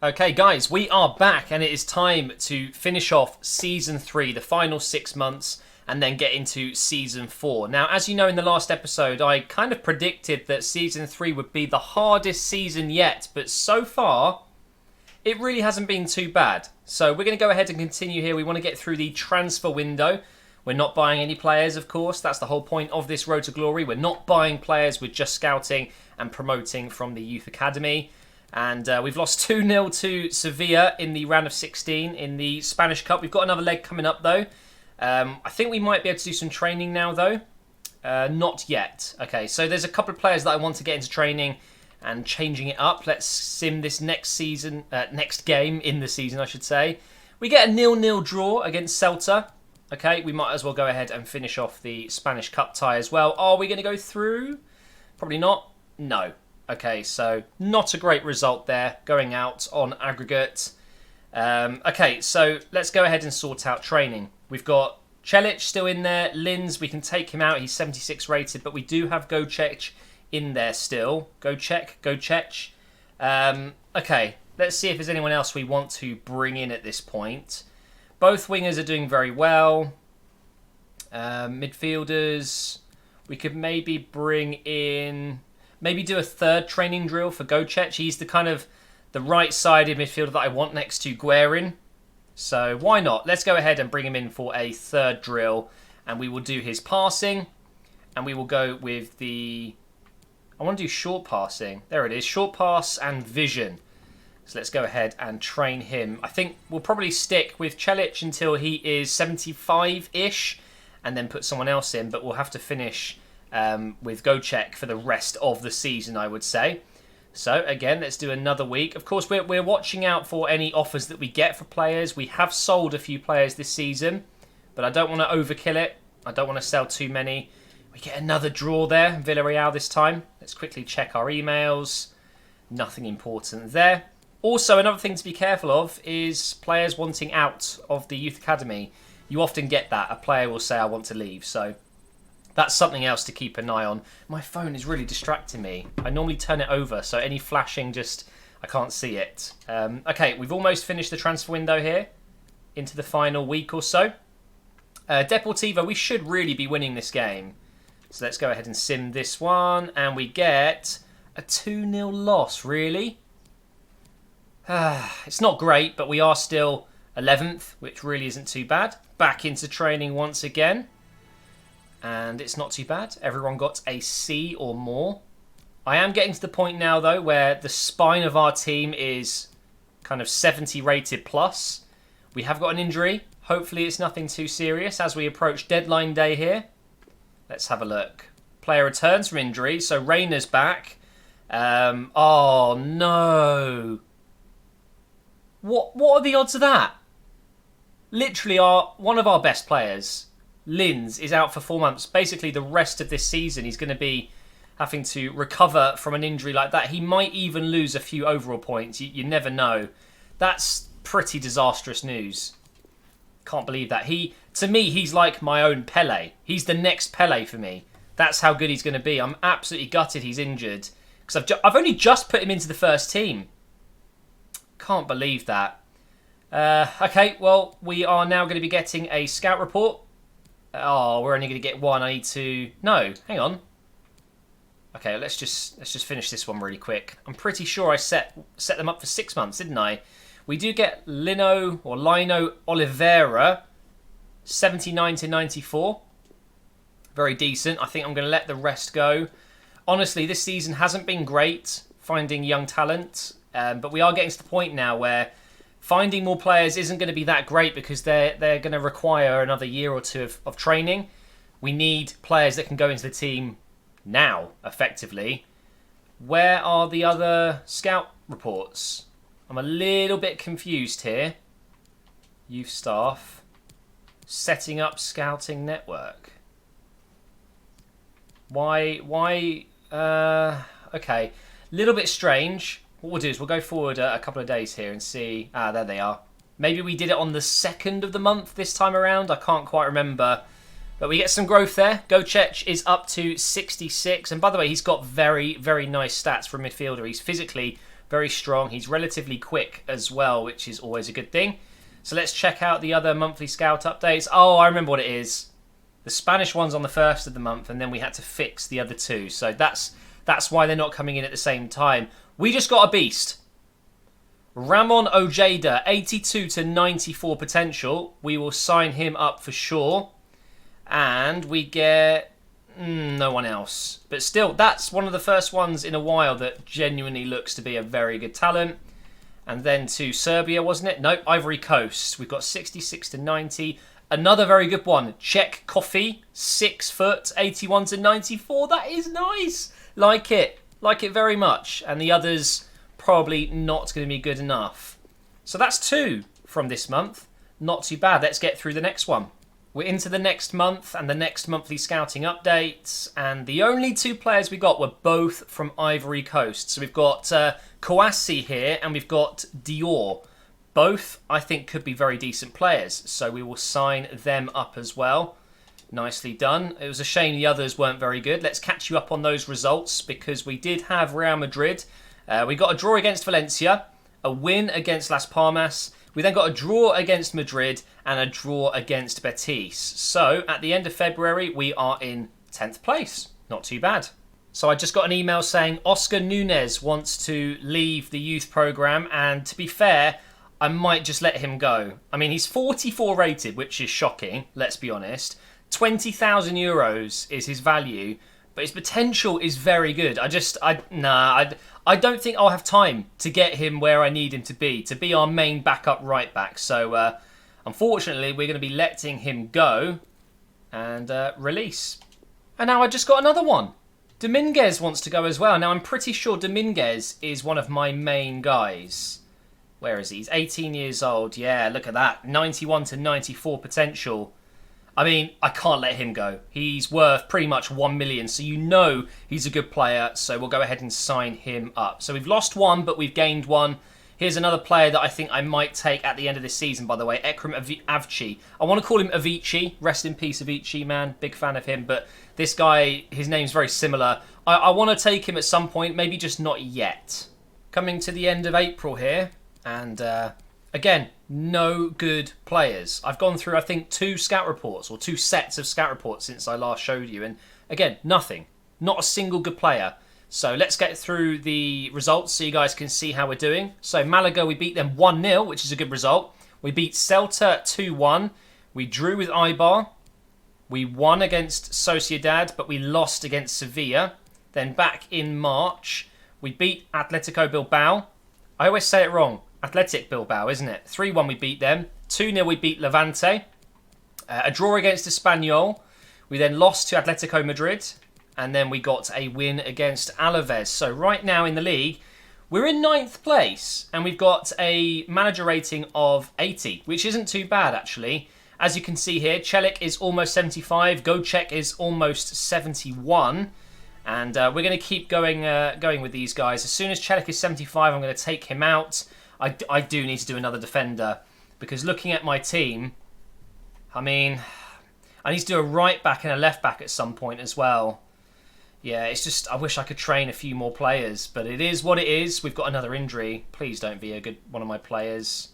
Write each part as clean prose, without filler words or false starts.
Okay, guys, we are back, and it is time to finish off Season 3, the final 6 months, and then get into Season 4. Now, as you know, in the last episode, I kind of predicted that Season 3 would be the hardest season yet, but so far, it really hasn't been too bad. So we're going to go ahead and continue here. We want to get through the transfer window. We're not buying any players, of course. That's the whole point of this Road to Glory. We're not buying players. We're just scouting and promoting from the Youth Academy. And we've lost 2-0 to Sevilla in the round of 16 in the Spanish Cup. We've got another leg coming up, though. I think we might be able to do some training now, though. Not yet. Okay, so there's a couple of players that I want to get into training and changing it up. Let's sim this next game in the season, I should say. We get a 0-0 draw against Celta. Okay, we might as well go ahead and finish off the Spanish Cup tie as well. Are we going to go through? Probably not. No. Okay, so not a great result there, going out on aggregate. Okay, so let's go ahead and sort out training. We've got Celic still in there. Linz, we can take him out. He's 76 rated, but we do have Gocek in there still. Gocek. Okay, let's see if there's anyone else we want to bring in at this point. Both wingers are doing very well. Midfielders, we could maybe bring in... Maybe do a third training drill for Gocek. He's the kind of the right-sided midfielder that I want next to Guerin. So why not? Let's go ahead and bring him in for a third drill. And we will do his passing. And we will go with the... I want to do short passing. There it is. Short pass and vision. So let's go ahead and train him. I think we'll probably stick with Celic until he is 75-ish. And then put someone else in. But we'll have to finish... with Gocek for the rest of the season, I would say. So, again, let's do another week. Of course, we're watching out for any offers that we get for players. We have sold a few players this season, but I don't want to overkill it. I don't want to sell too many. We get another draw there, Villarreal this time. Let's quickly check our emails. Nothing important there. Also, another thing to be careful of is players wanting out of the Youth Academy. You often get that. A player will say, I want to leave, so... That's something else to keep an eye on. My phone is really distracting me. I normally turn it over, so any flashing just... I can't see it. Okay, we've almost finished the transfer window here. Into the final week or so. Deportivo, we should really be winning this game. So let's go ahead and sim this one. And we get a 2-0 loss, really? It's not great, but we are still 11th, which really isn't too bad. Back into training once again. And it's not too bad. Everyone got a C or more. I am getting to the point now, though, where the spine of our team is kind of 70 rated plus. We have got an injury. Hopefully it's nothing too serious as we approach deadline day here. Let's have a look. Player returns from injury, so Rayner's back. Oh, no. What are the odds of that? Literally, one of our best players... Linz is out for 4 months. Basically, the rest of this season, he's going to be having to recover from an injury like that. He might even lose a few overall points. You never know. That's pretty disastrous news. Can't believe that. To me, he's like my own Pele. He's the next Pele for me. That's how good he's going to be. I'm absolutely gutted he's injured. Because I've only just put him into the first team. Can't believe that. Okay, well, we are now going to be getting a scout report. Oh, we're only going to get one. I need to... No, hang on. Okay, let's just finish this one really quick. I'm pretty sure I set them up for 6 months, didn't I? We do get Lino Oliveira, 79 to 94. Very decent. I think I'm going to let the rest go. Honestly, this season hasn't been great finding young talent, but we are getting to the point now where finding more players isn't going to be that great because they're going to require another year or two of training. We need players that can go into the team now, effectively. Where are the other scout reports? I'm a little bit confused here. Youth staff. Setting up scouting network. Why? Okay. Little bit strange. What we'll do is we'll go forward a couple of days here and see. Ah, there they are. Maybe we did it on the 2nd of the month this time around. I can't quite remember. But we get some growth there. Gocek is up to 66. And by the way, he's got very, very nice stats for a midfielder. He's physically very strong. He's relatively quick as well, which is always a good thing. So let's check out the other monthly scout updates. Oh, I remember what it is. The Spanish one's on the 1st of the month, and then we had to fix the other two. So that's why they're not coming in at the same time. We just got a beast. Ramon Ojeda, 82 to 94 potential. We will sign him up for sure. And we get no one else. But still, that's one of the first ones in a while that genuinely looks to be a very good talent. And then to Serbia, wasn't it? Nope, Ivory Coast. We've got 66 to 90. Another very good one. Czech Coffee, 6 foot, 81 to 94. That is nice. Like it. Like it very much. And the others probably not going to be good enough. So that's 2 from this month. Not too bad. Let's get through the next one. We're into the next month and the next monthly scouting updates. And the only 2 players we got were both from Ivory Coast. So we've got Kouassi here and we've got Dior. Both, I think, could be very decent players. So we will sign them up as well. Nicely done. It was a shame the others weren't very good. Let's catch you up on those results because we did have Real Madrid. We got a draw against Valencia, a win against Las Palmas. We then got a draw against Madrid and a draw against Betis. So at the end of February, we are in 10th place. Not too bad. So I just got an email saying Oscar Nunez wants to leave the youth programme. And to be fair, I might just let him go. I mean, he's 44 rated, which is shocking, let's be honest. 20,000 euros is his value, but his potential is very good. I don't think I'll have time to get him where I need him to be our main backup right back. So, unfortunately, we're going to be letting him go and release. And now I just got another one. Dominguez wants to go as well. Now, I'm pretty sure Dominguez is one of my main guys. Where is he? He's 18 years old. Yeah, look at that. 91 to 94 potential. I mean, I can't let him go. He's worth pretty much 1 million, so you know he's a good player, so we'll go ahead and sign him up. So we've lost 1, but we've gained 1. Here's another player that I think I might take at the end of this season, by the way, Ekrem Avci. I want to call him Avicii. Rest in peace, Avicii, man. Big fan of him, but this guy, his name's very similar. I want to take him at some point, maybe just not yet. Coming to the end of April here, and again, no good players. I've gone through, I think, 2 scout reports or 2 sets of scout reports since I last showed you. And again, nothing. Not a single good player. So let's get through the results so you guys can see how we're doing. So Malaga, we beat them 1-0, which is a good result. We beat Celta 2-1. We drew with Eibar. We won against Sociedad, but we lost against Sevilla. Then back in March, we beat Atletico Bilbao. I always say it wrong. Athletic Bilbao, isn't it? 3-1 we beat them. 2-0 we beat Levante. A draw against Espanyol. We then lost to Atletico Madrid. And then we got a win against Alaves. So right now in the league, we're in 9th place. And we've got a manager rating of 80, which isn't too bad, actually. As you can see here, Celik is almost 75. Gocek is almost 71. And we're going to keep going with these guys. As soon as Celik is 75, I'm going to take him out. I do need to do another defender because looking at my team, I mean, I need to do a right back and a left back at some point as well. Yeah, it's just, I wish I could train a few more players, but it is what it is. We've got another injury. Please don't be a good one of my players.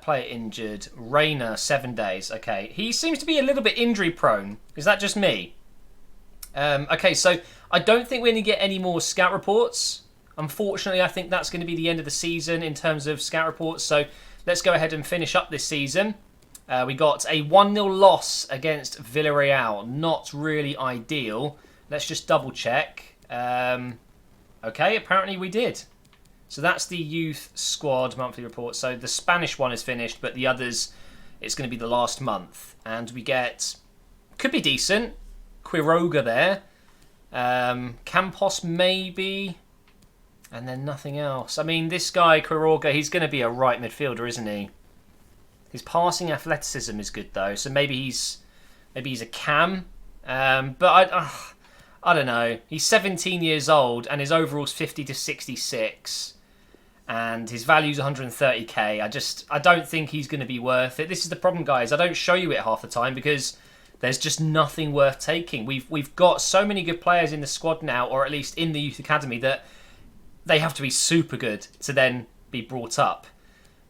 Player injured. Reina, 7 days. Okay, he seems to be a little bit injury prone. Is that just me? Okay, so I don't think we're going to get any more scout reports. Unfortunately, I think that's going to be the end of the season in terms of scout reports. So let's go ahead and finish up this season. We got a 1-0 loss against Villarreal. Not really ideal. Let's just double check. Okay, apparently we did. So that's the youth squad monthly report. So the Spanish one is finished, but the others, it's going to be the last month. And we get, could be decent, Quiroga there. Campos maybe. And then nothing else. I mean, this guy, Quiroga, he's going to be a right midfielder, isn't he? His passing athleticism is good, though. So maybe he's a cam. But I don't know. He's 17 years old, and his overall's 50 to 66. And his value's 130k. I don't think he's going to be worth it. This is the problem, guys. I don't show you it half the time because there's just nothing worth taking. We've got so many good players in the squad now, or at least in the youth academy, that they have to be super good to then be brought up.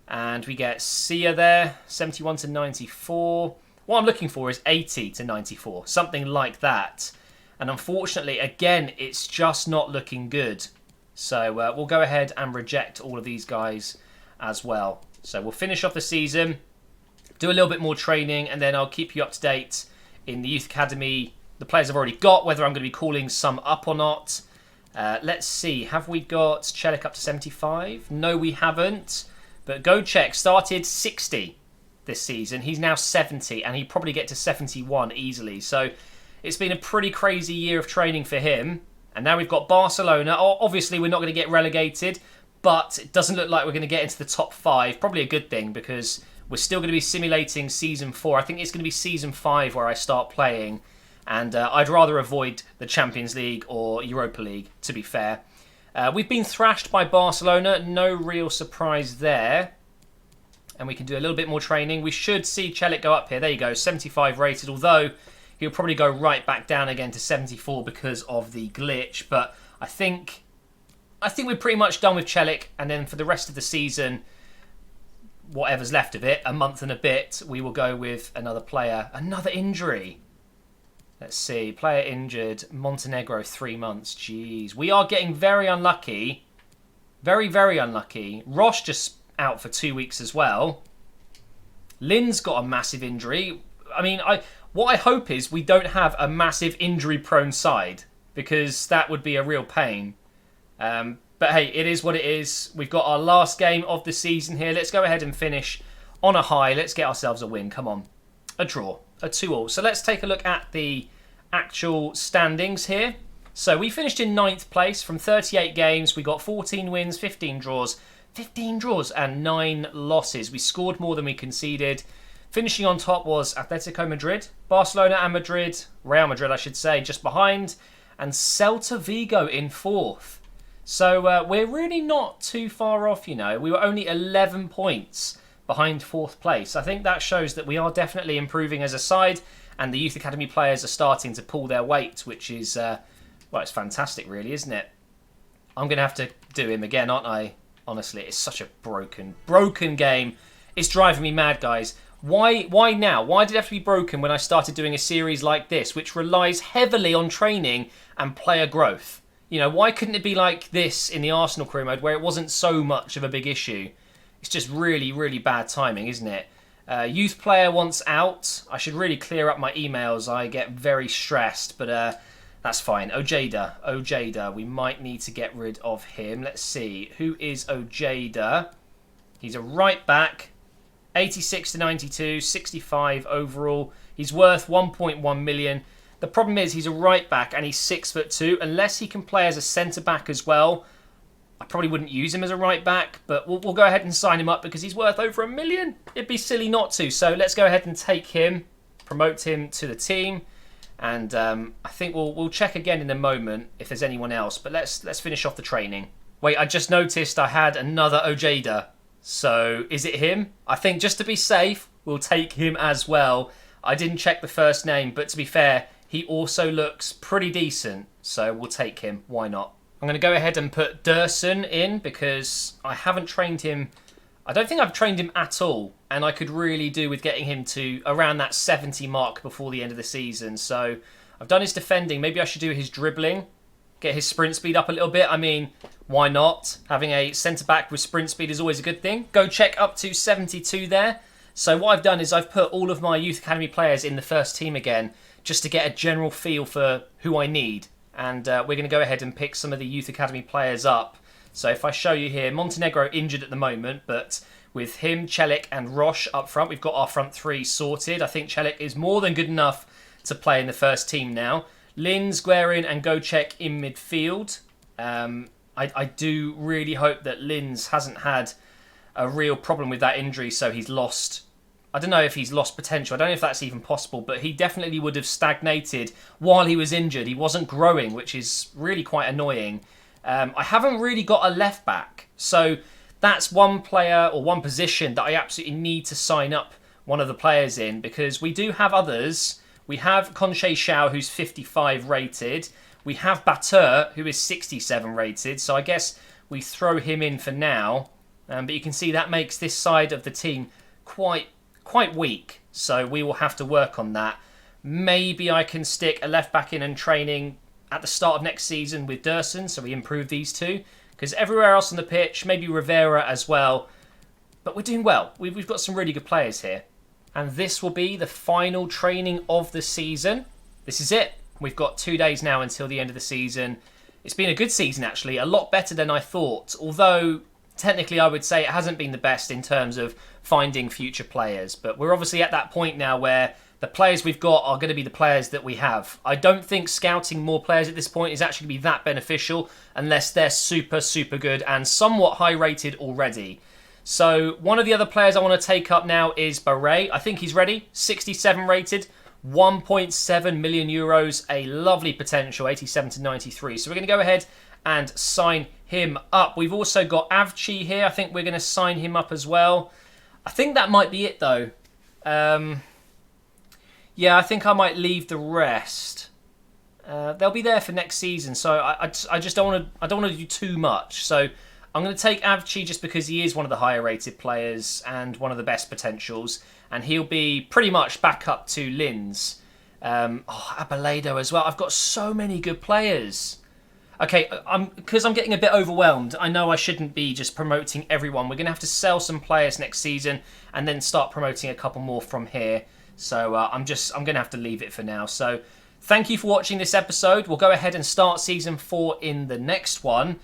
And we get Sia there, 71 to 94. What I'm looking for is 80 to 94, something like that. And unfortunately, again, it's just not looking good. So we'll go ahead and reject all of these guys as well. So we'll finish off the season, do a little bit more training, and then I'll keep you up to date in the Youth Academy, the players I've already got, whether I'm going to be calling some up or not. Let's see, have we got Celik up to 75? No, we haven't. But Gocek started 60 this season. He's now 70, and he'd probably get to 71 easily. So it's been a pretty crazy year of training for him. And now we've got Barcelona. Obviously, we're not going to get relegated, but it doesn't look like we're going to get into the top 5. Probably a good thing, because we're still going to be simulating Season 4. I think it's going to be Season 5 where I start playing. And I'd rather avoid the Champions League or Europa League, to be fair. We've been thrashed by Barcelona. No real surprise there. And we can do a little bit more training. We should see Celik go up here. There you go, 75 rated. Although he'll probably go right back down again to 74 because of the glitch. But I think we're pretty much done with Celik. And then for the rest of the season, whatever's left of it, a month and a bit, we will go with another player. Another injury. Let's see. Player injured. Montenegro, 3 months. Jeez. We are getting very unlucky. Very, very unlucky. Roche just out for 2 weeks as well. Lin's got a massive injury. I mean, what I hope is we don't have a massive injury-prone side, because that would be a real pain. But hey, it is what it is. We've got our last game of the season here. Let's go ahead and finish on a high. Let's get ourselves a win. Come on. A draw. A 2-2. So let's take a look at the actual standings here. So we finished in 9th place from 38 games. We got 14 wins, 15 draws. 15 draws and 9 losses. We scored more than we conceded. Finishing on top was Atletico Madrid, Barcelona and Madrid, Real Madrid I should say, just behind, and Celta Vigo in 4th. So we're really not too far off, you know. We were only 11 points behind 4th place. I think that shows that we are definitely improving as a side, and the Youth Academy players are starting to pull their weight, which is, well, it's fantastic really, isn't it? I'm going to have to do him again, aren't I? Honestly, it's such a broken game. It's driving me mad, guys. Why now? Why did it have to be broken when I started doing a series like this, which relies heavily on training and player growth? You know, why couldn't it be like this in the Arsenal career mode, where it wasn't so much of a big issue? It's just really, really bad timing, isn't it? Youth player wants out. I should really clear up my emails. I get very stressed, but that's fine. Ojeda. We might need to get rid of him. Let's see. Who is Ojeda? He's a right back. 86 to 92, 65 overall. He's worth 1.1 million. The problem is he's a right back and he's 6'2". Unless he can play as a centre back as well, I probably wouldn't use him as a right back, but we'll go ahead and sign him up because he's worth over $1 million. It'd be silly not to. So let's go ahead and take him, promote him to the team. And I think we'll check again in a moment if there's anyone else. But let's finish off the training. Wait, I just noticed I had another Ojeda. So is it him? I think just to be safe, we'll take him as well. I didn't check the first name, but to be fair, he also looks pretty decent. So we'll take him. Why not? I'm going to go ahead and put Dursun in because I haven't trained him. I don't think I've trained him at all, and I could really do with getting him to around that 70 mark before the end of the season. So I've done his defending. Maybe I should do his dribbling, get his sprint speed up a little bit. I mean, why not? Having a centre-back with sprint speed is always a good thing. Go check up to 72 there. So what I've done is I've put all of my Youth Academy players in the first team again, just to get a general feel for who I need. And we're going to go ahead and pick some of the Youth Academy players up. So if I show you here, Montenegro injured at the moment, but with him, Celik and Roche up front, we've got our front three sorted. I think Celik is more than good enough to play in the first team now. Linz, Guerin and Gocek in midfield. I do really hope that Linz hasn't had a real problem with that injury, so he's lost... I don't know if he's lost potential. I don't know if that's even possible, but he definitely would have stagnated while he was injured. He wasn't growing, which is really quite annoying. I haven't really got a left back, so that's one player or one position that I absolutely need to sign up one of the players in, because we do have others. We have Conche Xiao, who's 55 rated. We have Batur, who is 67 rated, so I guess we throw him in for now. But you can see that makes this side of the team quite weak. So we will have to work on that. Maybe I can stick a left back in and training at the start of next season with Dursun, so we improve these two. Because everywhere else on the pitch, maybe Rivera as well. But we're doing well. We've got some really good players here. And this will be the final training of the season. This is it. We've got 2 days now until the end of the season. It's been a good season, actually. A lot better than I thought. Although, technically, I would say it hasn't been the best in terms of finding future players. But we're obviously at that point now where the players we've got are going to be the players that we have. I don't think scouting more players at this point is actually going to be that beneficial unless they're super, super good and somewhat high rated already. So one of the other players I want to take up now is Barre. I think he's ready. 67 rated, 1.7 million euros, a lovely potential, 87 to 93. So we're going to go ahead and sign him up. We've also got Avci here. I think we're going to sign him up as well. I think that might be it though. Yeah, I think I might leave the rest. They'll be there for next season, so I just don't want to. I don't want to do too much. So I'm going to take Avci just because he is one of the higher rated players and one of the best potentials, and he'll be pretty much back up to Linz. Abelardo as well. I've got so many good players. Okay, because I'm getting a bit overwhelmed. I know I shouldn't be just promoting everyone. We're going to have to sell some players next season and then start promoting a couple more from here. So I'm going to have to leave it for now. So thank you for watching this episode. We'll go ahead and start Season 4 in the next one.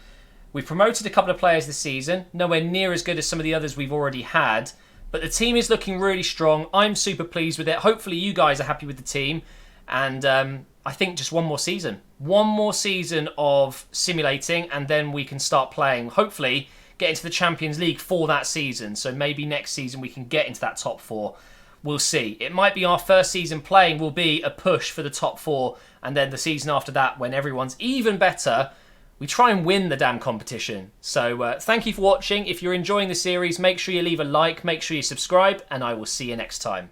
We've promoted a couple of players this season. Nowhere near as good as some of the others we've already had. But the team is looking really strong. I'm super pleased with it. Hopefully you guys are happy with the team. And I think just one more season. One more season of simulating and then we can start playing. Hopefully get into the Champions League for that season. So maybe next season we can get into that top 4. We'll see. It might be our first season playing will be a push for the top 4. And then the season after that, when everyone's even better, we try and win the damn competition. So thank you for watching. If you're enjoying the series, make sure you leave a like, make sure you subscribe, and I will see you next time.